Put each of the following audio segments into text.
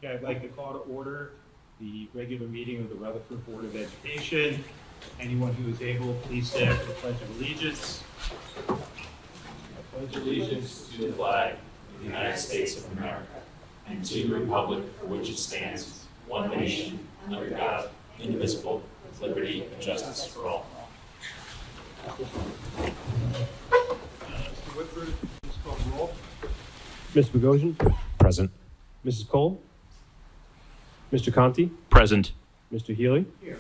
Okay, I'd like to call to order the regular meeting of the Rutherford Board of Education. Anyone who is able, please stand for the Pledge of Allegiance. I pledge allegiance To the flag of the United States of America and to the republic for which it stands, one nation, under God, indivisible, with liberty and justice for all. Mr. Whitford, please call the roll. Mr. Bogosian? Present. Mrs. Cole? Mr. Conti? Present. Mr. Healy? Here.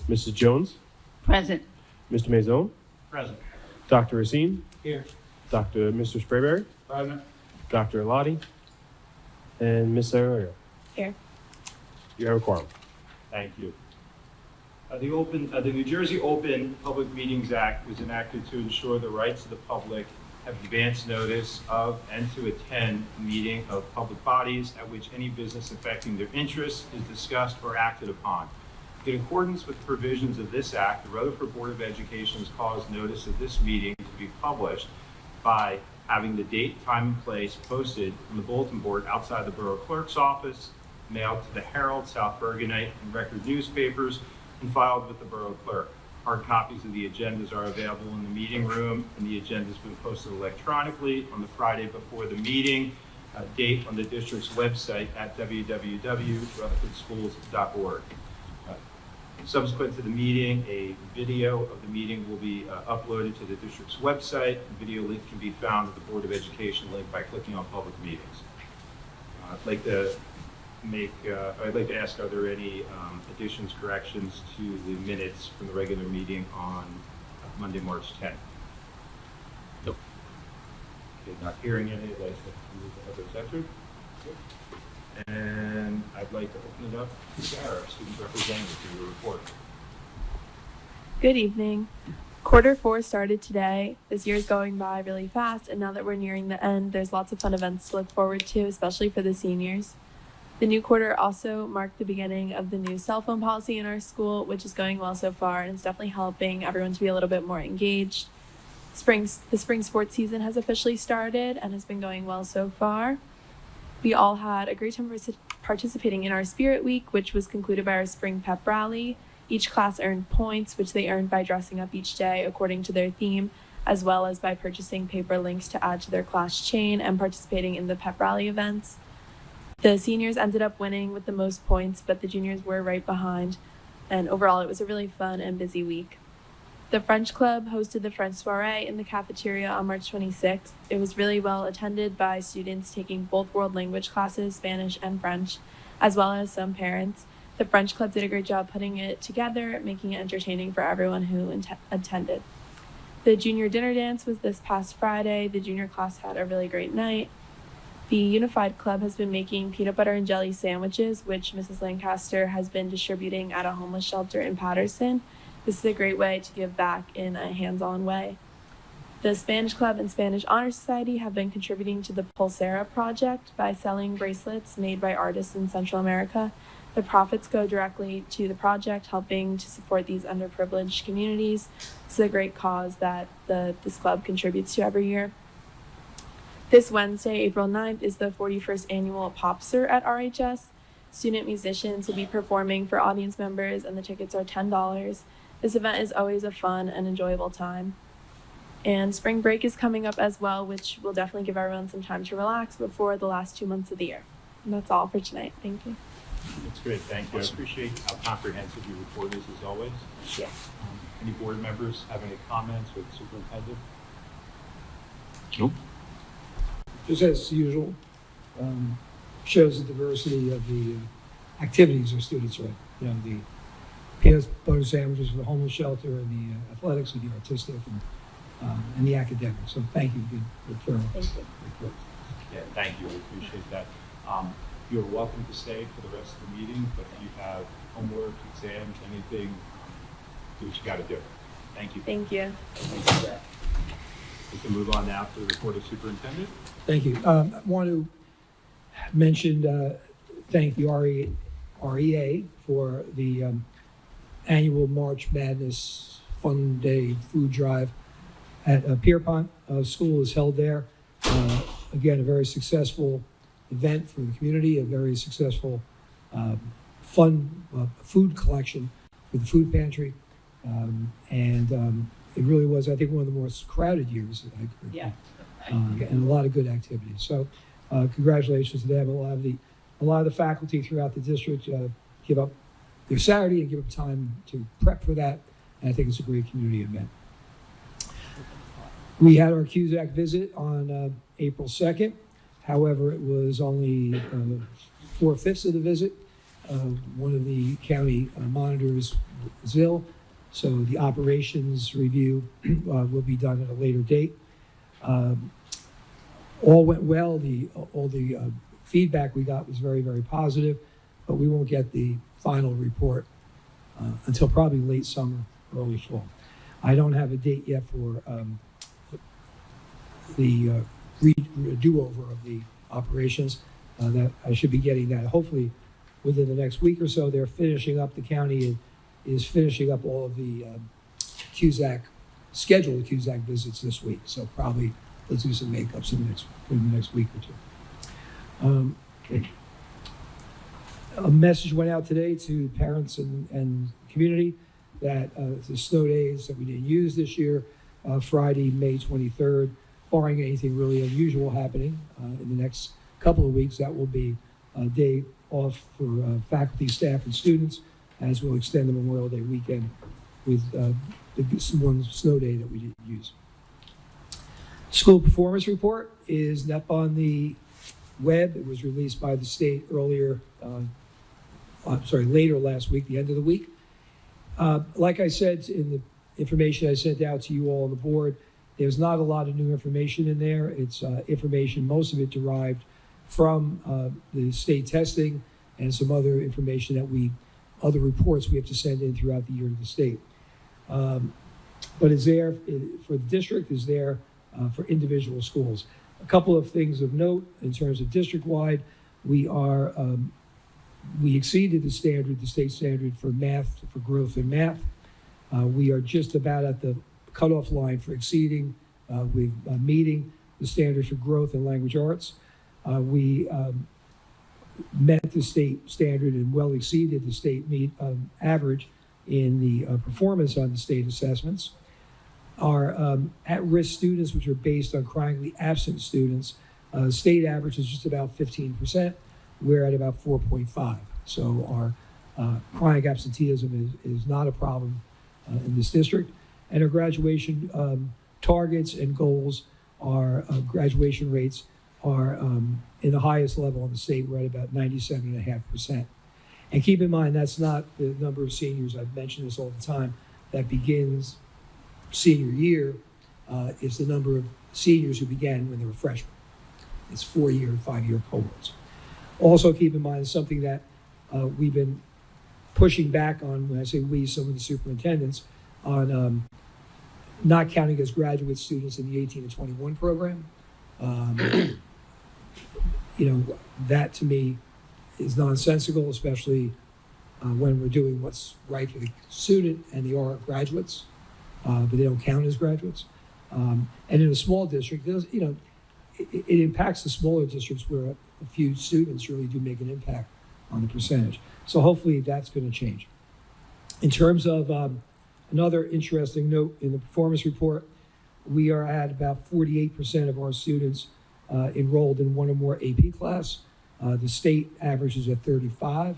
Mrs. Jones? Present. Mr. Maison? Present. Dr. Racine? Here. Mr. Sprayberry? Present. Dr. Eladi? And Ms. Sarah? Here. You have a quorum. Thank you. The New Jersey Open Public Meetings Act was enacted to ensure the rights of the public have advance notice of and to attend a meeting of public bodies at which any business affecting their interests is discussed or acted upon. In accordance with the provisions of this act, the Rutherford Board of Education has caused notice of this meeting to be published by having the date, time, and place posted on the bulletin board outside the Borough Clerk's office, mailed to the Herald, South Bergenite, and Record newspapers, and filed with the Borough Clerk. Hard copies of the agendas are available in the meeting room, and the agenda's been posted electronically on the Friday before the meeting, date on the district's website at www.rutherfordschools.org. Subsequent to the meeting, a video of the meeting will be uploaded to the district's website. The video link can be found at the Board of Education link by clicking on Public Meetings. I'd like to ask, are there any additions, corrections to the minutes from the regular meeting on Monday, March 10th? Nope. Okay, not hearing any, I'd like to move to others entered. And I'd like to open it up to Sarah, student representative, to your report. Good evening. Quarter 4 started today. This year's going by really fast, and now that we're nearing the end, there's lots of fun events to look forward to, especially for the seniors. The new quarter also marked the beginning of the new cell phone policy in our school, which is going well so far, and it's definitely helping everyone to be a little bit more engaged. The spring sports season has officially started and has been going well so far. We all had a great time participating in our Spirit Week, which was concluded by our spring pep rally. Each class earned points, which they earned by dressing up each day according to their theme, as well as by purchasing paper links to add to their class chain and participating in the pep rally events. The seniors ended up winning with the most points, but the juniors were right behind. And overall, it was a really fun and busy week. The French Club hosted the French soiree in the cafeteria on March 26th. It was really well attended by students taking both world language classes, Spanish and French, as well as some parents. The French Club did a great job putting it together, making it entertaining for everyone who attended. The junior dinner dance was this past Friday. The junior class had a really great night. The Unified Club has been making peanut butter and jelly sandwiches, which Mrs. Lancaster has been distributing at a homeless shelter in Patterson. This is a great way to give back in a hands-on way. The Spanish Club and Spanish Honor Society have been contributing to the Pulsera project by selling bracelets made by artists in Central America. The profits go directly to the project, helping to support these underprivileged communities. It's a great cause that this club contributes to every year. This Wednesday, April 9th, is the 41st annual Popser at RHS. Student musicians will be performing for audience members, and the tickets are $10. This event is always a fun and enjoyable time. And spring break is coming up as well, which will definitely give everyone some time to relax before the last 2 months of the year. And that's all for tonight. Thank you. That's great, thank you. I appreciate how comprehensive your report is, as always. Yeah. Any board members have any comments with the superintendent? Nope. Just as usual, shows the diversity of the activities our students are in. You know, the peanut butter sandwiches for the homeless shelter, and the athletics, and the artistic, and the academic. So thank you, good thorough Thank you. report. Yeah, thank you, we appreciate that. You're welcome to stay for the rest of the meeting, but if you have homework, exams, anything, do what you gotta do. Thank you. Thank you. We can move on now to the report of superintendent. Thank you. I want to mention, thank the REA for the annual March Madness Fun Day Food Drive at Pierpont. School is held there. Again, a very successful event for the community, a very successful, fun food collection for the food pantry. It really was, I think, one of the most crowded years that I could recall. And a lot of good activities. So congratulations to them. A lot of the faculty throughout the district give up their Saturday and give up time to prep for that. And I think it's a great community event. We had our Cusack visit on April 2nd. However, it was only 4/5 of the visit. One of the county monitors was ill, so the operations review will be done at a later date. All went well. All the feedback we got was very, very positive, but we won't get the final report until probably late summer, early fall. I don't have a date yet for the do-over of the operations. That I should be getting that hopefully within the next week or so. They're finishing up, the county is finishing up all of the scheduled Cusack visits this week. So probably let's do some makeups in the next week or two. A message went out today to parents and community that the snow days that we didn't use this year, Friday, May 23rd, barring anything really unusual happening in the next couple of weeks, that will be a day off for faculty, staff, and students, as we'll extend the Memorial Day weekend with the one snow day that we didn't use. School performance report is up on the web. It was released by the state later last week, the end of the week. Like I said in the information I sent out to you all on the board, there's not a lot of new information in there. It's information, most of it derived from the state testing and some other information other reports we have to send in throughout the year to the state. But it's there for the district, is there for individual schools. A couple of things of note in terms of district-wide, we exceeded the state standard for math, for growth in math. We are just about at the cutoff line for exceeding, meeting the standard for growth in language arts. We met the state standard and well exceeded the state average in the performance on the state assessments. Our at-risk students, which are based on chronically absent students, state average is just about 15%. We're at about 4.5. So our chronic absenteeism is not a problem in this district. And our graduation targets and goals, our graduation rates are in the highest level in the state. We're at about 97.5%. And keep in mind, that's not the number of seniors, I've mentioned this all the time, that begins senior year. It's the number of seniors who began when they were freshmen. It's 4-year and 5-year cohorts. Also keep in mind something that we've been pushing back on, when I say we, some of the superintendents, on not counting as graduate students in the 18 to 21 program. That to me is nonsensical, especially when we're doing what's right for the student, and they are graduates, but they don't count as graduates. And in a small district, it impacts the smaller districts where a few students really do make an impact on the percentage. So hopefully that's going to change. In terms of another interesting note in the performance report, we are at about 48% of our students enrolled in one or more AP class. The state average is at 35%,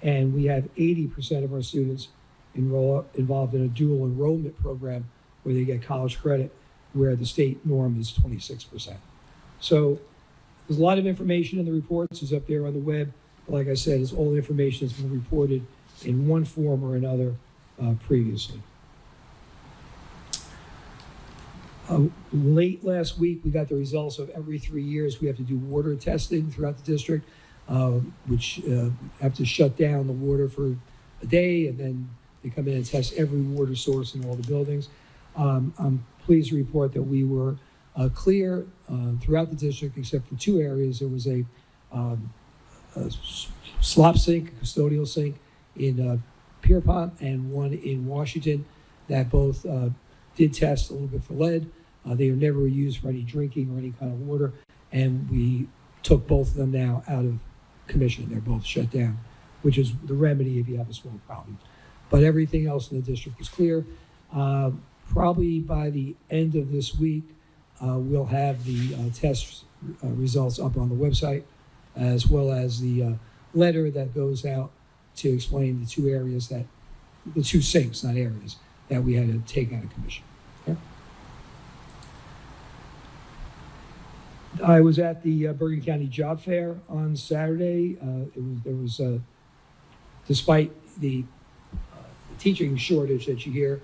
and we have 80% of our students involved in a dual enrollment program where they get college credit, where the state norm is 26%. So there's a lot of information in the reports. It's up there on the web. But like I said, it's all the information that's been reported in one form or another previously. Late last week, we got the results of every 3 years. We have to do water testing throughout the district, which have to shut down the water for a day, and then they come in and test every water source in all the buildings. I'm pleased to report that we were clear throughout the district, except for 2 areas. There was a slop sink, a custodial sink in Pierpont, and one in Washington that both did test a little bit for lead. They were never used for any drinking or any kind of water, and we took both of them now out of commission. They're both shut down, which is the remedy if you have a small problem. But everything else in the district is clear. Probably by the end of this week, we'll have the test results up on the website, as well as the letter that goes out to explain the two sinks, not areas, that we had to take out of commission. Okay? I was at the Bergen County Job Fair on Saturday. Despite the teaching shortage that you hear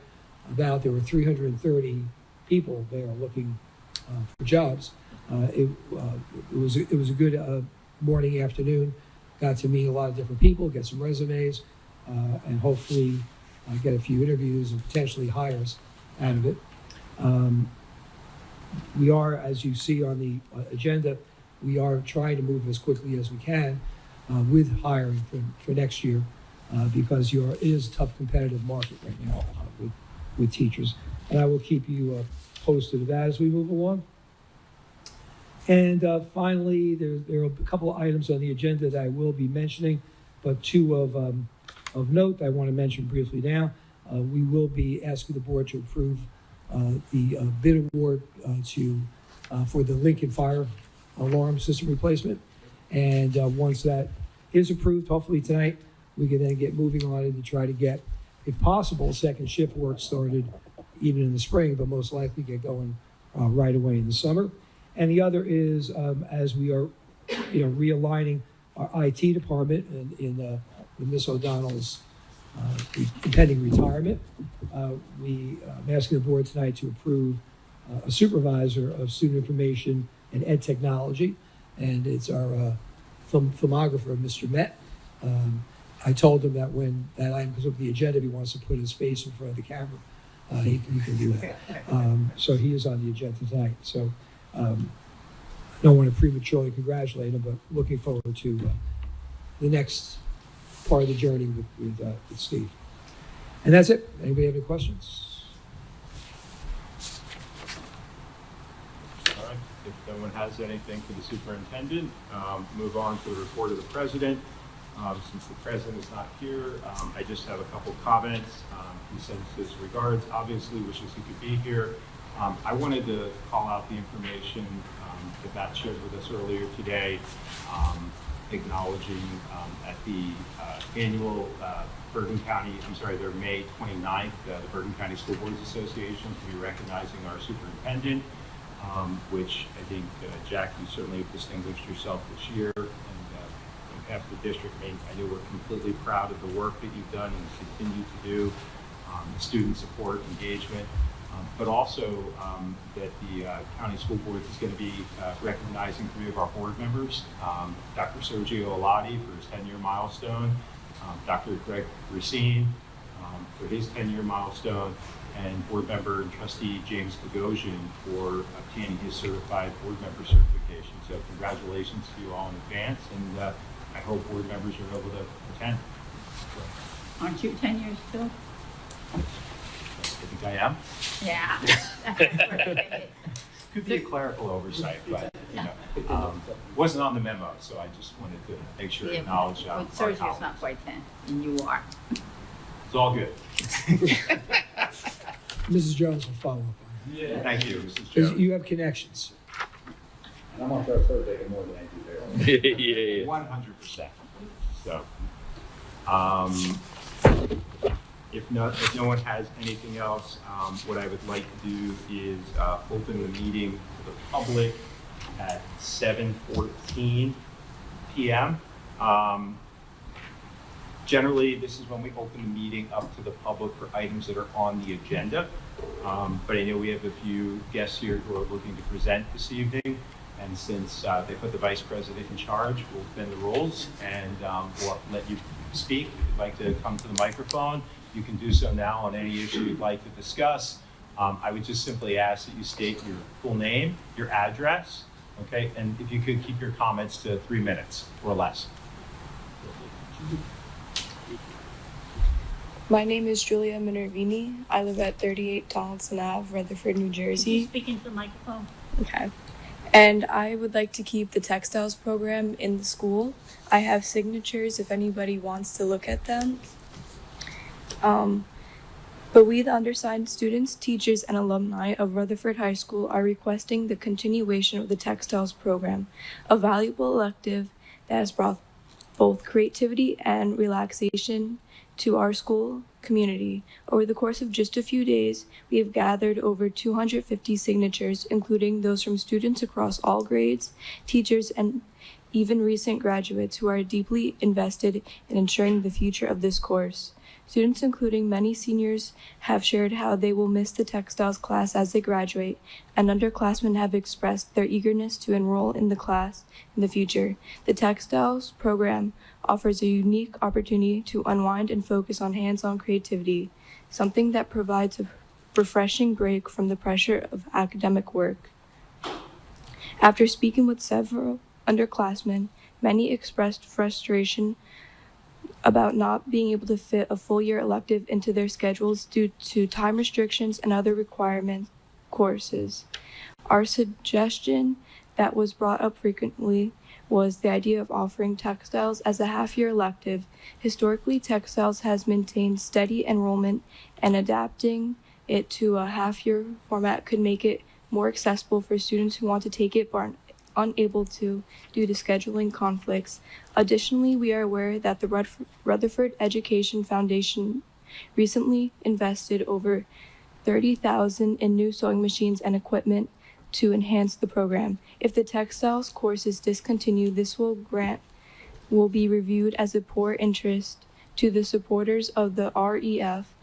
about, there were 330 people there looking for jobs. It was a good morning, afternoon. Got to meet a lot of different people, get some resumes, and hopefully get a few interviews and potentially hires out of it. We are, as you see on the agenda, we are trying to move as quickly as we can with hiring for next year because it is a tough competitive market right now with teachers. And I will keep you posted of that as we move along. And finally, there are a couple of items on the agenda that I will be mentioning, but two of note I want to mention briefly now. We will be asking the board to approve the bid award for the Lincoln fire alarm system replacement. And once that is approved, hopefully tonight, we can then get moving on it and try to get, if possible, second shift work started even in the spring, but most likely get going right away in the summer. And the other is, as we are, realigning our IT department in Ms. O'Donnell's impending retirement, I'm asking the board tonight to approve a supervisor of student information and ed technology, and it's our filmographer, Mr. Met. I told him that when that item comes up on the agenda, if he wants to put his face in front of the camera, he can do that. So he is on the agenda tonight. So I don't want to prematurely congratulate him, but looking forward to the next part of the journey with Steve. And that's it. Anybody have any questions? All right, if no one has anything for the superintendent, move on to the report of the president. Since the president is not here, I just have a couple comments. He sends his regards, obviously wishes he could be here. I wanted to call out the information that Matt shared with us earlier today, acknowledging at the annual their May 29th, the Bergen County School Boards Association will be recognizing our superintendent, which I think, Jack, you certainly have distinguished yourself this year. And on behalf of the district, I know we're completely proud of the work that you've done and continue to do, the student support, engagement, but also that the county school board is going to be recognizing 3 of our board members, Dr. Sergio Alati for his 10-year milestone, Dr. Greg Racine for his 10-year milestone, and board member and trustee James Bogosian for obtaining his certified board member certification. So congratulations to you all in advance, and I hope board members are able to attend. Aren't you 10 years too? I think I am. Yeah. Could be a clerical oversight, but wasn't on the memo, so I just wanted to make sure to acknowledge our Sergio's colleagues. not quite 10, and you are. It's all good. Mrs. Jones will follow up on Yeah. Thank you, Mrs. that. Jones. You have connections. And I'm on third Thursday more than I do there. Yeah. 100%. So, if no one has anything else, what I would like to do is open the meeting to the public at 7:14 p.m. Generally, this is when we open the meeting up to the public for items that are on the agenda. But I know we have a few guests here who are looking to present this evening. And since they put the vice president in charge, we'll bend the rules and we'll let you speak. If you'd like to come to the microphone, you can do so now on any issue you'd like to discuss. I would just simply ask that you state your full name, your address, okay? And if you could keep your comments to 3 minutes or less. My name is Julia Minervini. I live at 38 Donaldson Ave, Rutherford, New Could you Jersey. speak into the microphone? Okay. And I would like to keep the textiles program in the school. I have signatures if anybody wants to look at them. But we, the undersigned students, teachers, and alumni of Rutherford High School, are requesting the continuation of the textiles program, a valuable elective that has brought both creativity and relaxation to our school community. Over the course of just a few days, we have gathered over 250 signatures, including those from students across all grades, teachers, and even recent graduates who are deeply invested in ensuring the future of this course. Students, including many seniors, have shared how they will miss the textiles class as they graduate, and underclassmen have expressed their eagerness to enroll in the class in the future. The textiles program offers a unique opportunity to unwind and focus on hands-on creativity, something that provides a refreshing break from the pressure of academic work. After speaking with several underclassmen, many expressed frustration about not being able to fit a full year elective into their schedules due to time restrictions and other requirement courses. Our suggestion that was brought up frequently was the idea of offering textiles as a half-year elective. Historically, textiles has maintained steady enrollment, and adapting it to a half-year format could make it more accessible for students who want to take it but are unable to due to scheduling conflicts. Additionally, we are aware that the Rutherford Education Foundation recently invested over $30,000 in new sewing machines and equipment to enhance the program. If the textiles course is discontinued, this grant will be reviewed as a poor interest to the supporters of the REF,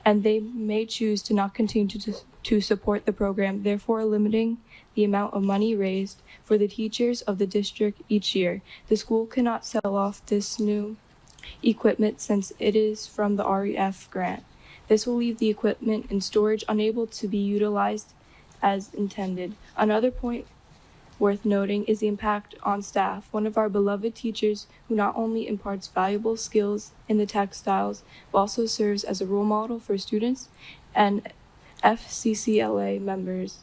and they may choose to not continue to support the program, therefore limiting the amount of money raised for the teachers of the district each year. The school cannot sell off this new equipment since it is from the REF grant. This will leave the equipment in storage, unable to be utilized as intended. Another point worth noting is the impact on staff. One of our beloved teachers, who not only imparts valuable skills in the textiles, but also serves as a role model for students and FCCLA members,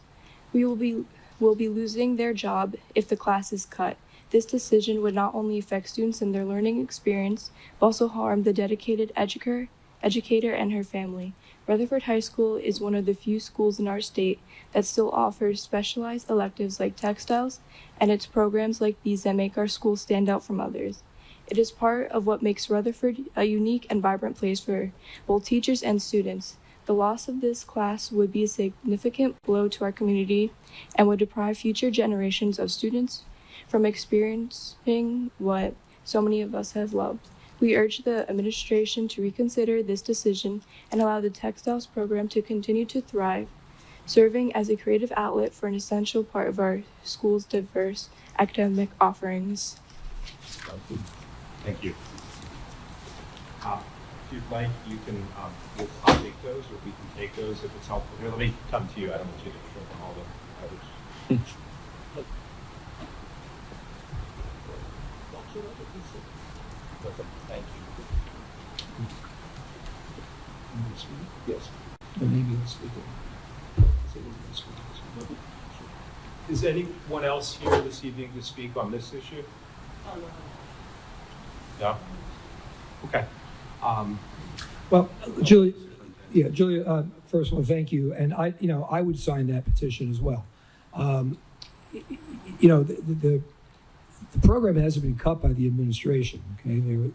will be losing their job if the class is cut. This decision would not only affect students and their learning experience, but also harm the dedicated educator and her family. Rutherford High School is one of the few schools in our state that still offers specialized electives like textiles, and it's programs like these that make our school stand out from others. It is part of what makes Rutherford a unique and vibrant place for both teachers and students. The loss of this class would be a significant blow to our community and would deprive future generations of students from experiencing what so many of us have loved. We urge the administration to reconsider this decision and allow the textiles program to continue to thrive, serving as a creative outlet for an essential part of our school's diverse academic offerings. Thank you. If you'd like, you can, I'll take those, or we can take those if it's helpful. Here, let me come to you. I don't want you to show them all the others. Thank you. Yes. Maybe let's speak Is anyone else here this evening to speak on this issue? No? Okay. Well, Julia, first of all, thank you. And I would sign that petition as well. The program hasn't been cut by the administration, okay?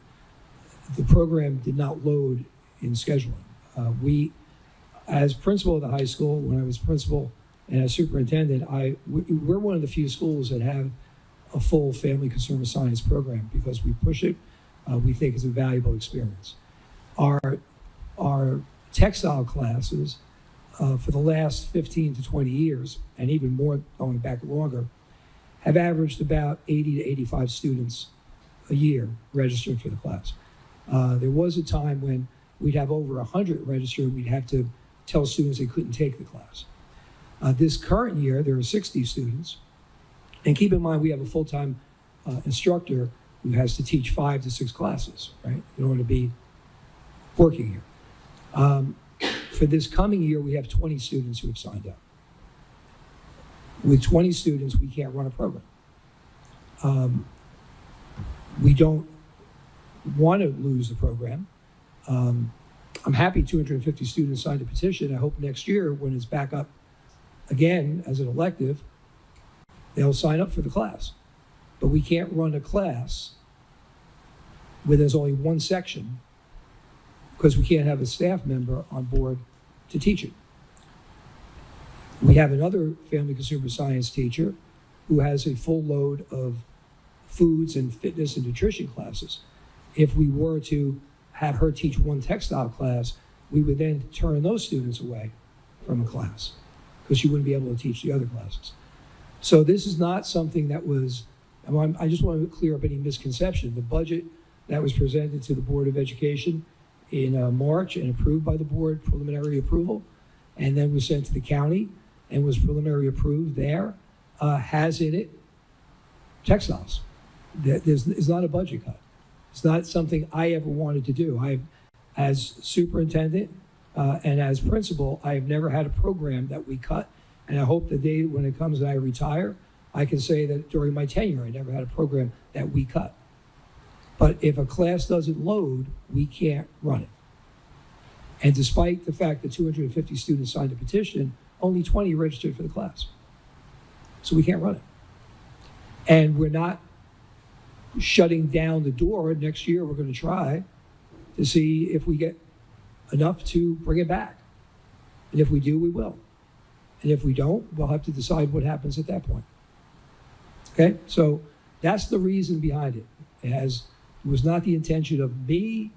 The program did not load in scheduling. We, as principal of the high school, when I was principal and as superintendent, we're one of the few schools that have a full family consumer science program because we push it. We think it's a valuable experience. Our textile classes for the last 15 to 20 years, and even more going back longer, have averaged about 80 to 85 students a year registered for the class. There was a time when we'd have over 100 registered. We'd have to tell students they couldn't take the class. This current year, there are 60 students. And keep in mind, we have a full-time instructor who has to teach 5 to 6 classes, right, in order to be working here. For this coming year, we have 20 students who have signed up. With 20 students, we can't run a program. We don't want to lose the program. I'm happy 250 students signed a petition. I hope next year, when it's back up again as an elective, they'll sign up for the class. But we can't run a class where there's only one section because we can't have a staff member on board to teach it. We have another family consumer science teacher who has a full load of foods and fitness and nutrition classes. If we were to have her teach one textile class, we would then turn those students away from a class because she wouldn't be able to teach the other classes. So this is not something that was, I just want to clear up any misconception. The budget that was presented to the Board of Education in March and approved by the board, preliminary approval, and then was sent to the county and was preliminary approved there, has in it textiles. It's not a budget cut. It's not something I ever wanted to do. As superintendent and as principal, I have never had a program that we cut. And I hope the day when it comes that I retire, I can say that during my tenure, I never had a program that we cut. But if a class doesn't load, we can't run it. And despite the fact that 250 students signed a petition, only 20 registered for the class. So we can't run it. And we're not shutting down the door. Next year, we're going to try to see if we get enough to bring it back. And if we do, we will. And if we don't, we'll have to decide what happens at that point. Okay? So that's the reason behind it. It was not the intention of me,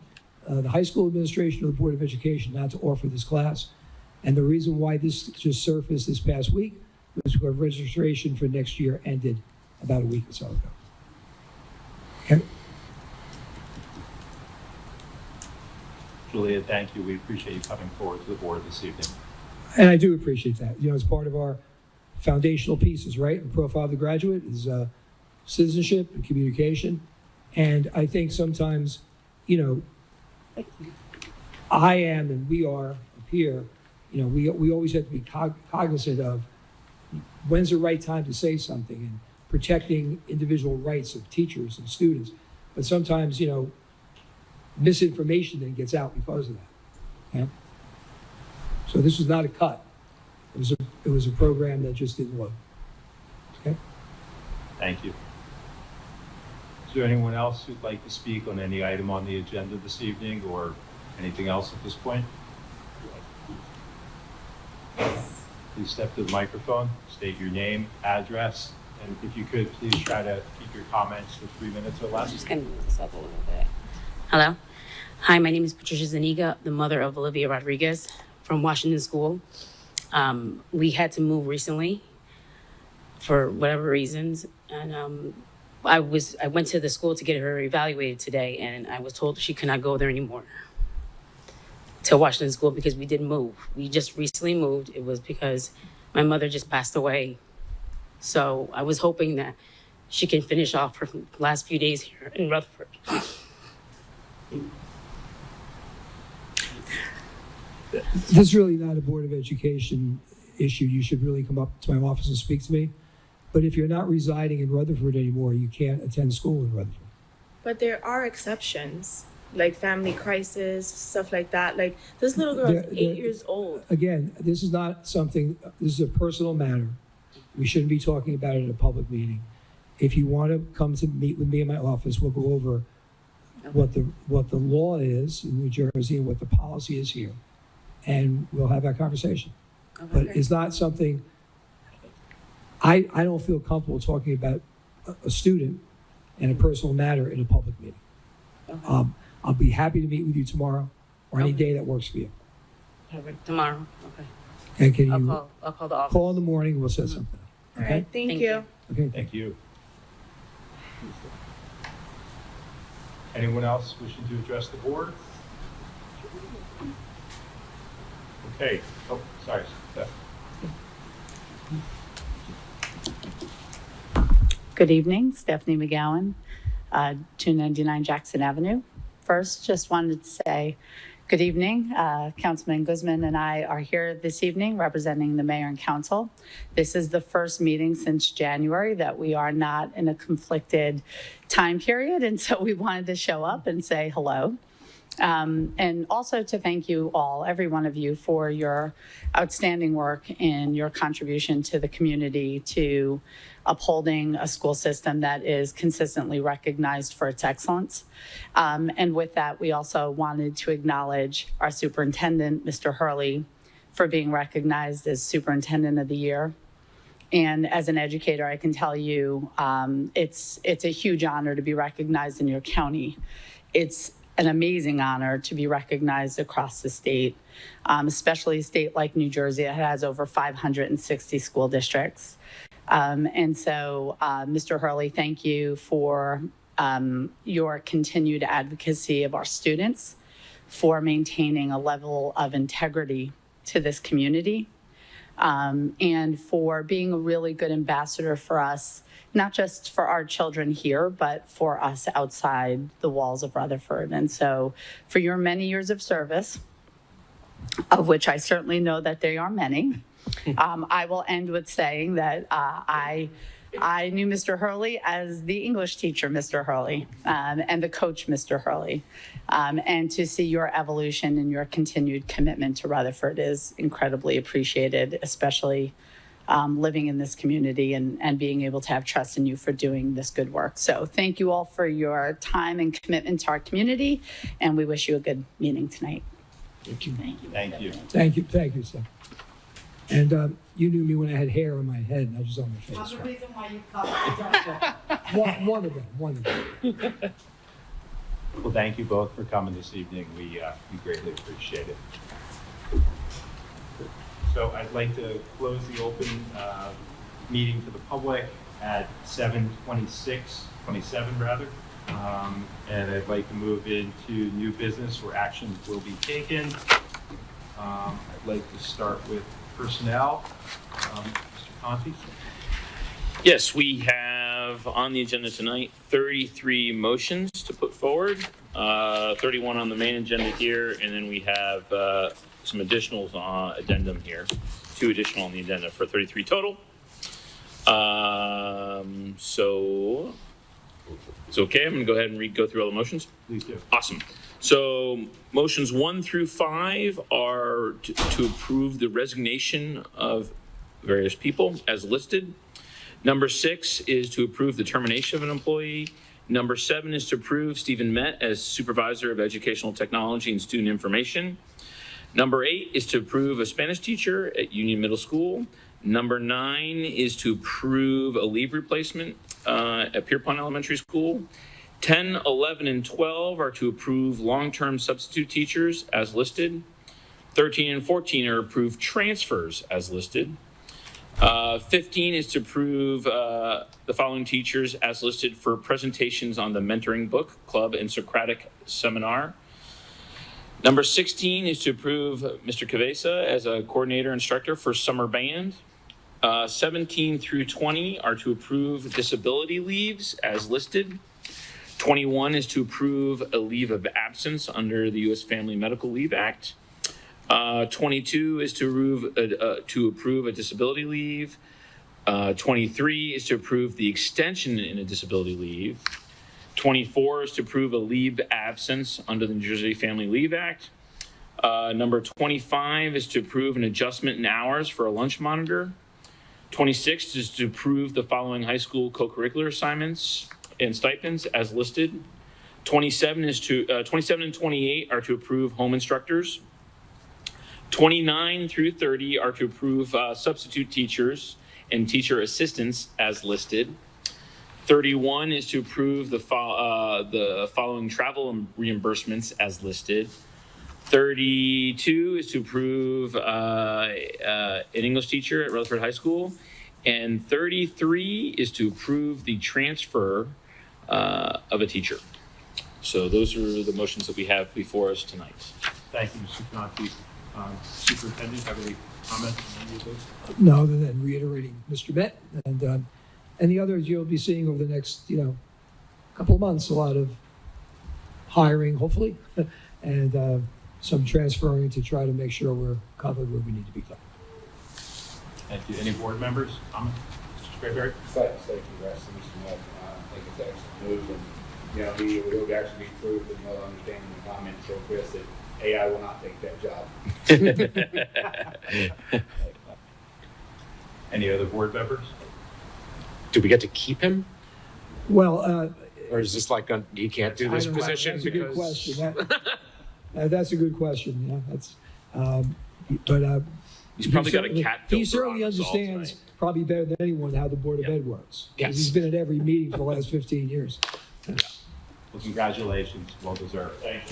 the high school administration, or the Board of Education not to offer this class. And the reason why this just surfaced this past week was because registration for next year ended about a week or so ago. Okay? Julia, thank you. We appreciate you coming forward to the board this evening. And I do appreciate that. As part of our foundational pieces, right? The profile of the graduate is citizenship and communication. And I think sometimes, I am and we are up here, we always have to be cognizant of when's the right time to say something and protecting individual rights of teachers and students. But sometimes, misinformation then gets out because of that. Okay? So this was not a cut. It was a program that just didn't work. Okay? Thank you. Is there anyone else who'd like to speak on any item on the agenda this evening or anything else at this point? Please step to the microphone, state your name, address, and if you could, please try to keep your comments to 3 minutes or I'm less. just going to move this up a little bit. Hello. Hi, my name is Patricia Zaniga, the mother of Olivia Rodriguez from Washington School. We had to move recently for whatever reasons. And I went to the school to get her evaluated today, and I was told she could not go there anymore to Washington School because we didn't move. We just recently moved. It was because my mother just passed away. So I was hoping that she can finish off her last few days here in Rutherford. This is really not a Board of Education issue. You should really come up to my office and speak to me. But if you're not residing in Rutherford anymore, you can't attend school in Rutherford. But there are exceptions, like family crisis, stuff like that. Like this little girl is 8 years old. Again, this is not something, this is a personal matter. We shouldn't be talking about it in a public meeting. If you want to come to meet with me in my office, we'll go over what the law is in New Jersey and what the policy is here. And we'll have that conversation. Okay. But it's not something, I don't feel comfortable talking about a student and a personal matter in a public meeting. Okay. I'll be happy to meet with you tomorrow or any Okay. day that works for you. Perfect. Tomorrow. Okay. And can you I'll call the office. call in the morning and we'll set something up. All Okay? right, thank Thank you. you. Okay. Thank you. Anyone else wishing to address the board? Okay. Oh, sorry. Steph. Good evening, Stephanie McGowan, 299 Jackson Avenue. First, just wanted to say Good evening. Councilman Guzman and I are here this evening representing the mayor and council. This is the first meeting since January that we are not in a conflicted time period, and so we wanted to show up and say hello. And also to thank you all, every one of you, for your outstanding work and your contribution to the community, to upholding a school system that is consistently recognized for its excellence. And with that, we also wanted to acknowledge our superintendent, Mr. Hurley, for being recognized as Superintendent of the Year. And as an educator, I can tell you, it's a huge honor to be recognized in your county. It's an amazing honor to be recognized across the state, especially a state like New Jersey that has over 560 school districts. And so, Mr. Hurley, thank you for your continued advocacy of our students, for maintaining a level of integrity to this community, and for being a really good ambassador for us, not just for our children here, but for us outside the walls of Rutherford. And so for your many years of service, of which I certainly know that they are many, I will end with saying that I knew Mr. Hurley as the English teacher, Mr. Hurley, and the coach, Mr. Hurley. And to see your evolution and your continued commitment to Rutherford is incredibly appreciated, especially living in this community and being able to have trust in you for doing this good work. So thank you all for your time and commitment to our community, and we wish you a good meeting tonight. Thank you. Thank you. Thank you. Thank you. Thank you, sir. And you knew me when I had hair on my head, not just on my face. That's the Right? reason why you come. One of them. Well, thank you both for coming this evening. We greatly appreciate it. So I'd like to close the open meeting to the public at 7:27 rather. And I'd like to move into new business where action will be taken. I'd like to start with personnel. Mr. Conti? Yes, we have on the agenda tonight 33 motions to put forward, 31 on the main agenda here, and then we have some additionals on addendum here, 2 additional on the agenda for 33 total. So it's okay. I'm going to go ahead and go through all the motions. Please do. Awesome. So motions 1 through 5 are to approve the resignation of various people as listed. Number 6 is to approve the termination of an employee. Number 7 is to approve Stephen Met as Supervisor of Educational Technology and Student Information. Number 8 is to approve a Spanish teacher at Union Middle School. Number 9 is to approve a leave replacement at Pierpont Elementary School. 10, 11, and 12 are to approve long-term substitute teachers as listed. 13 and 14 are approved transfers as listed. 15 is to approve the following teachers as listed for presentations on the Mentoring Book Club and Socratic Seminar. Number 16 is to approve Mr. Cabeza as a coordinator instructor for summer band. 17 through 20 are to approve disability leaves as listed. 21 is to approve a leave of absence under the U.S. Family Medical Leave Act. 22 is to approve a disability leave. 23 is to approve the extension in a disability leave. 24 is to approve a leave absence under the New Jersey Family Leave Act. Number 25 is to approve an adjustment in hours for a lunch monitor. 26 is to approve the following high school co-curricular assignments and stipends as listed. 27 and 28 are to approve home instructors. 29 through 30 are to approve substitute teachers and teacher assistants as listed. 31 is to approve the following travel reimbursements as listed. 32 is to approve an English teacher at Rutherford High School. And 33 is to approve the transfer of a teacher. So those are the motions that we have before us tonight. Thank you, Mr. Conti. Superintendent, have any comments on any of those? No, other than reiterating Mr. Met and the others you'll be seeing over the next, couple of months, a lot of hiring, hopefully, and some transferring to try to make sure we're covered where we need to be covered. Thank you. Any board members? Comments? Mr. Sprayberry? I'd like to say congrats to Mr. Nutt. I think it's an excellent move, and, you know, he will actually be proved and well understanding the comments so Chris that AI will not take that job. Any other board members? Do we get to keep him? Well, Or is this like, he can't do this I don't know. position That's a good because? question. That's a good question, yeah, that's, but, He's probably got a certainly- cat He filter certainly on his all understands tonight. probably better than anyone how the Board of Yeah. Ed works. 'Cause Yes. He's been at every meeting for the last 15 years. Well, congratulations. Well deserved. Thank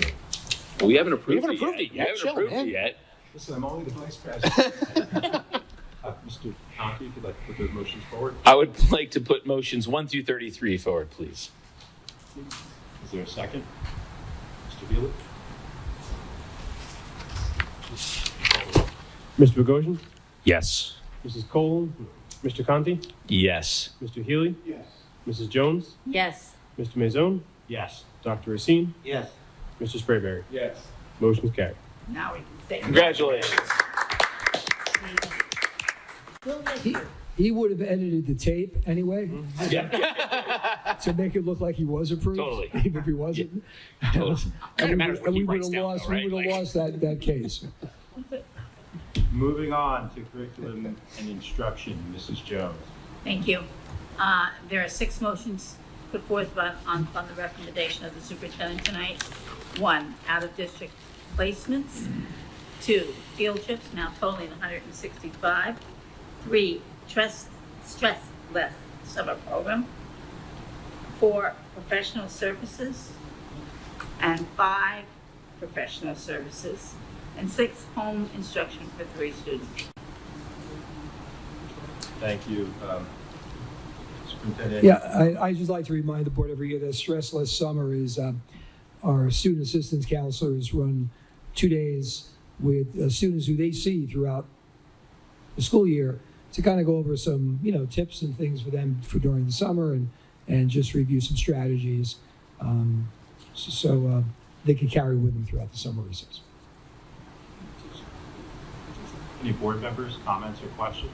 you. We haven't approved haven't it approved yet. it We yet. haven't Chill, approved man. it yet. Listen, I'm only the vice president. Mr. Conti, if you'd like to put those motions forward. I would like to put motions 1 through 33 forward, please. Is there a second? Mr. Healy? Mr. Bogosian, Yes. Mrs. Cole, Mr. Conti, Yes. Mr. Healy, Yes. Mrs. Jones, Yes. Mr. Maison, Yes. Dr. Racine, Yes. Mr. Sprayberry. Yes. Motion's carried. Now we can say. Congratulations. He would have edited the tape anyway Yeah. to make it look like he was approved. Totally. Even if he wasn't. Totally. Kind of matters what he And we would writes have down, lost, though, right? we would have Like- lost that case. Moving on to curriculum and instruction, Mrs. Jones. Thank you. There are 6 motions put forth on the recommendation of the superintendent tonight. 1, out-of-district placements. 2, field trips, now totaling 165. 3, stress-less summer program. 4, professional services. And 5, professional services. And 6, home instruction for 3 students. Thank you. Superintendent. Yeah, I just like to remind the board every year that Stressless Summer is, our student assistance counselors run 2 days with students who they see throughout the school year to kind of go over some, tips and things for them for during the summer and just review some strategies. So they can carry with them throughout the summer recess. Any board members, comments or questions?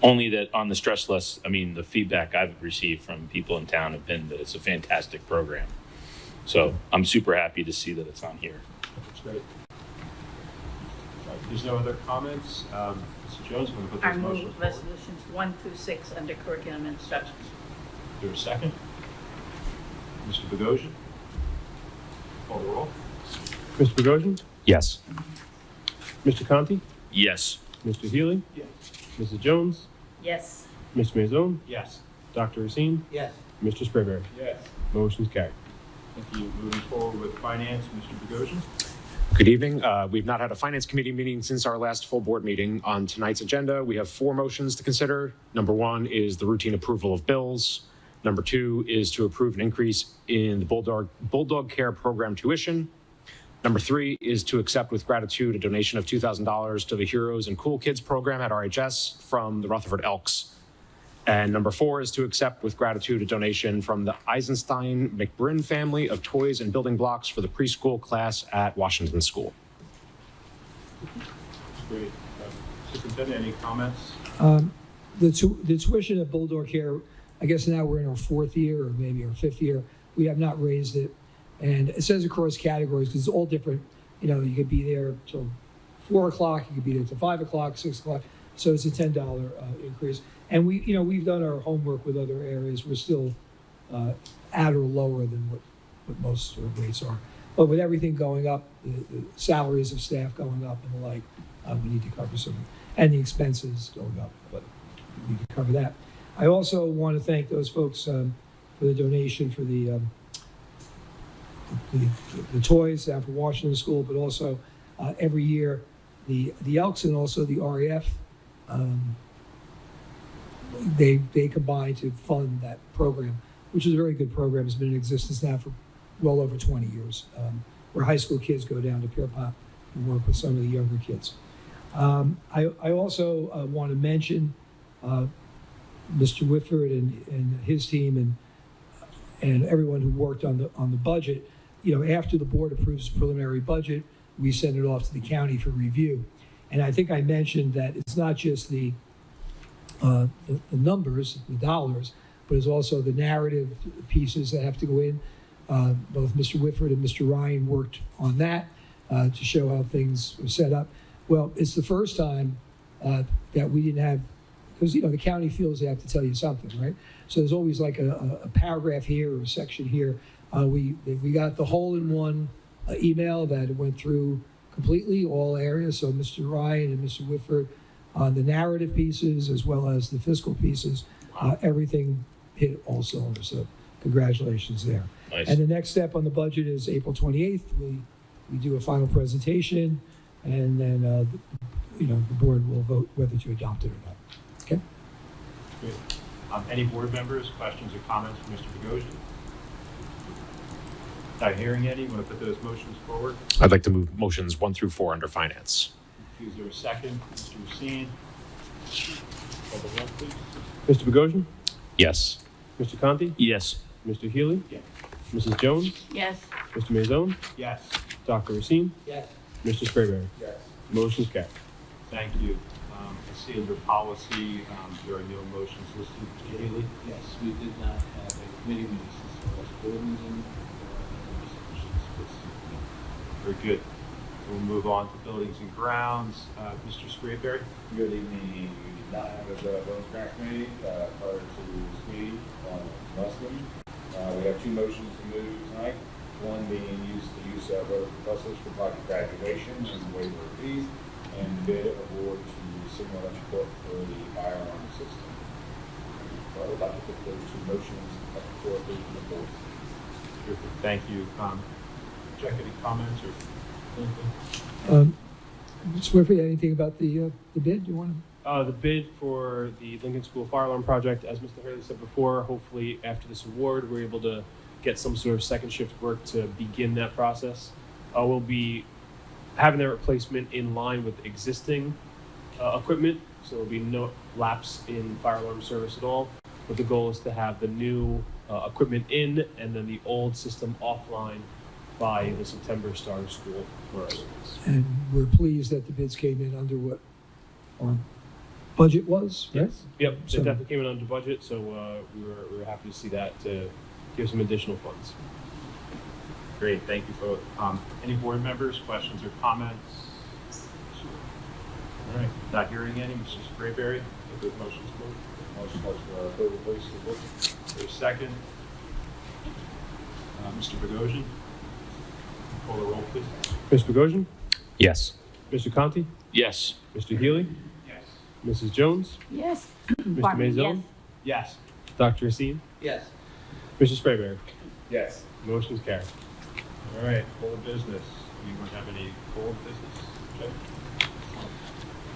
Only that on the stress less, the feedback I've received from people in town have been that it's a fantastic program. So I'm super happy to see that it's on here. That's great. All right, if there's no other comments. Mr. Jones, I'm going to put I those motions move forward. resolutions 1 through 6 under curriculum and instruction. Is there a second? Mr. Bogosian? Call the roll. Mr. Bogosian, Yes. Mr. Conti, Yes. Mr. Healy, Yes. Mrs. Jones, Yes. Mr. Maison, Yes. Dr. Racine, Yes. Mr. Sprayberry. Yes. Motion's carried. Thank you. Moving forward with finance, Mr. Bogosian. Good evening. We've not had a finance committee meeting since our last full board meeting. On tonight's agenda, we have 4 motions to consider. Number 1 is the routine approval of bills. Number 2 is to approve an increase in the Bulldog Care Program tuition. Number 3 is to accept with gratitude a donation of $2,000 to the Heroes and Cool Kids program at RHS from the Rutherford Elks. And number 4 is to accept with gratitude a donation from the Eisenstein McBrin family of toys and building blocks for the preschool class at Washington School. Great. Superintendent, any comments? The tuition at Bulldog Care, I guess now we're in our 4th year or maybe our 5th year. We have not raised it. And it says across categories because it's all different. You could be there till 4 o'clock, you could be there till 5 o'clock, 6 o'clock. So it's a $10 increase. And we've done our homework with other areas. We're still at or lower than what most rates are. But with everything going up, the salaries of staff going up and the like, we need to cover some, and the expenses going up, but we need to cover that. I also want to thank those folks for the donation for the toys down for Washington School, but also every year the Elks and also the RAF, they combine to fund that program, which is a very good program. It's been in existence now for well over 20 years, where high school kids go down to Pierpont and work with some of the younger kids. I also want to mention Mr. Whitford and his team and everyone who worked on the budget. after the board approves preliminary budget, we send it off to the county for review. And I think I mentioned that it's not just the numbers, the dollars, but it's also the narrative pieces that have to go in. Both Mr. Whitford and Mr. Ryan worked on that to show how things were set up. Well, it's the first time that we didn't have, because the county feels they have to tell you something, right? So there's always like a paragraph here or a section here. We got the hole-in-one email that it went through completely all areas. So Mr. Ryan and Mr. Whitford on the narrative pieces as well as the fiscal pieces, everything hit all cylinders. So congratulations there. Nice. And the next step on the budget is April 28th. We do a final presentation, and then the board will vote whether to adopt it or not. Okay. Great. Any board members, questions or comments for Mr. Bogosian? Not hearing any, want to put those motions forward? I'd like to move motions 1 through 4 under finance. Is there a second? Mr. Racine? Call the roll, please. Mr. Bogosian? Yes. Mr. Conti? Yes. Mr. Healy? Yes. Mrs. Jones? Yes. Mr. Maison? Yes. Dr. Racine? Yes. Mr. Sprayberry? Yes. Motion's carried. Thank you. I see under policy, there are no motions listed. Mr. Haley? Yes, we did not have a committee meeting since the last board meeting. Very good. We'll move on to buildings and grounds. Mr. Sprayberry? Good evening. We did not have a Bones Grant Committee prior to this meeting on Westland. We have 2 motions to move tonight. One being the use of buses for project graduation and waiver of fees, and bid award to Signal Electric for the fire alarm system. So I would like to put those 2 motions up for the board. Terrific. Thank you. Jack, any comments or anything? Mr. Whitford, anything about the bid you want to? The bid for the Lincoln School Fire Alarm Project, as Mr. Hurley said before, hopefully after this award, we're able to get some sort of second shift work to begin that process. We'll be having that replacement in line with existing equipment, so there'll be no lapse in fire alarm service at all. But the goal is to have the new equipment in and then the old system offline by the September start of school for us. And we're pleased that the bids came in under what our budget was, right? Yep, they So- definitely came in under budget, so we were happy to see that to give some additional funds. Great, thank you both. Any board members, questions or comments? All right, not hearing any. Mr. Sprayberry, put those motions forward. Motion for approval, please, to the board. There's a second. Mr. Bogosian? Call the roll, please. Mr. Bogosian? Yes. Mr. Conti? Yes. Mr. Healy? Yes. Mrs. Jones? Yes. Mr. Pardon me, Maison? Yes. Dr. Racine? Yes. Mr. Sprayberry? Yes. Motion's carried. All right, old business. Anyone have any old business? Okay.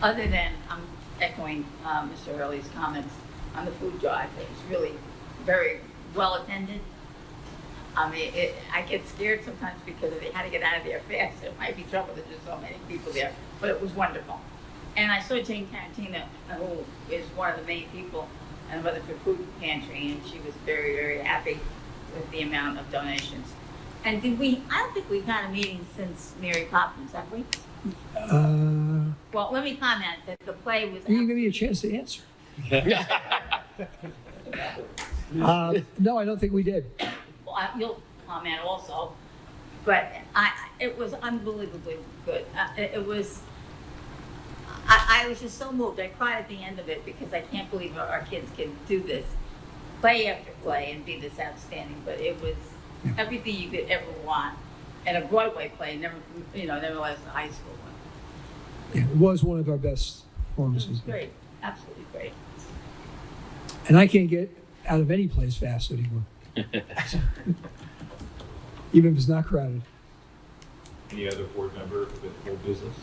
Other than, I'm echoing Mr. Hurley's comments on the food drive, it was really very well attended. I mean, I get scared sometimes because they had to get out of there fast. There might be trouble, there's just so many people there, but it was wonderful. And I saw Jane Tarantina, who is one of the main people in the Rutherford Food Pantry, and she was very, very happy with the amount of donations. And I don't think we've had a meeting since Mary Poppins, have we? Well, let me comment that the play was. You give me a chance to answer. No, I don't think we did. Well, you'll comment also, but it was unbelievably good. It was. I was just so moved. I cried at the end of it because I can't believe our kids can do this, play after play, and be this outstanding. But it was everything you could ever want, and a Broadway play. Never was a high school one. Yeah, it was one of our best It performances. was great, absolutely great. And I can't get out of any place fast anymore. Even if it's not crowded. Any other board member with old business?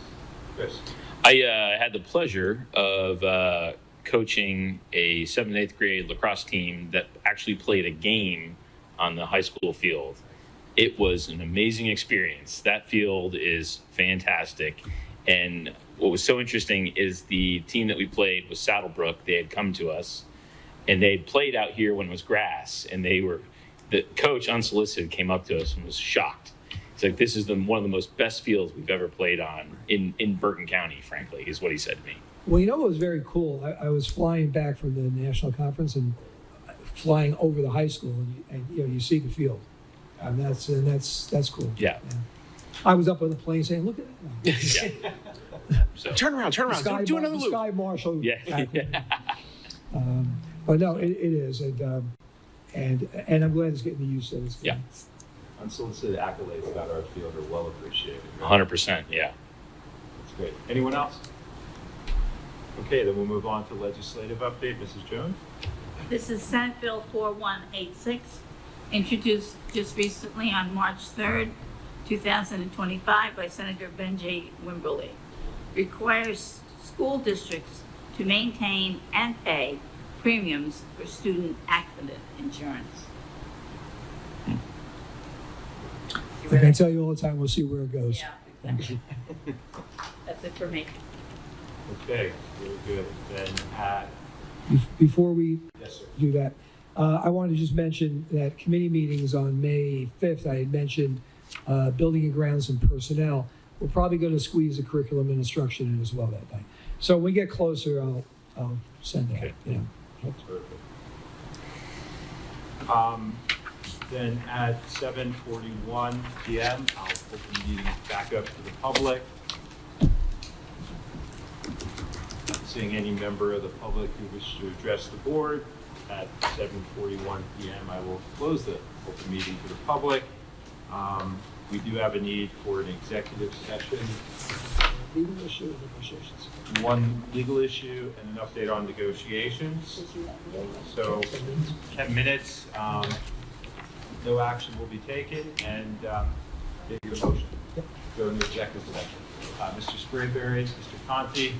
Chris? I had the pleasure of coaching a 7th and 8th grade lacrosse team that actually played a game on the high school field. It was an amazing experience. That field is fantastic. And what was so interesting is the team that we played was Saddlebrook. They had come to us and they had played out here when it was grass, and they were the coach, unsolicited, came up to us and was shocked. He's like, this is one of the most best fields we've ever played on in Bergen County, frankly, is what he said to me. Well, you know what was very cool? I was flying back from the national conference and flying over the high school, and you know, you see the field, and that's cool. Yeah. I was up on the plane saying, "Look at that!" Yeah. So, Turn around, do another loop. Sky Marshal. yeah. But no, it is, and I'm glad it's getting the use that it's getting. Yeah. Unsolicited accolades about our field are well appreciated. 100%, yeah. That's great. Anyone else? Okay, then we'll move on to legislative update. Mrs. Jones? This is Senate Bill 4186, introduced just recently on March 3rd, 2025 by Senator Ben J. Wimberly. Requires school districts to maintain and pay premiums for student accident insurance. Like I tell you all the time, we'll see where it goes. Yeah, exactly. That's it for me. Okay, very good. Then Before we yes, sir. do that, I wanted to just mention that committee meetings on May 5th, I had mentioned building and grounds and personnel. We're probably going to squeeze the curriculum and instruction in as well that night. So when we get closer, I'll send that. Okay. You know. That's perfect. Then at 7:41 p.m., I'll open the meeting back up to the public. Not seeing any member of the public who wishes to address the board. At 7:41 p.m., I will close the open meeting to the public. We do have a need for an executive session. Legal issue and negotiations. One legal issue and an update on negotiations. So 10 minutes, no action will be taken, and give you a motion. Go into executive session. Mr. Sprayberry, Mr. Conti,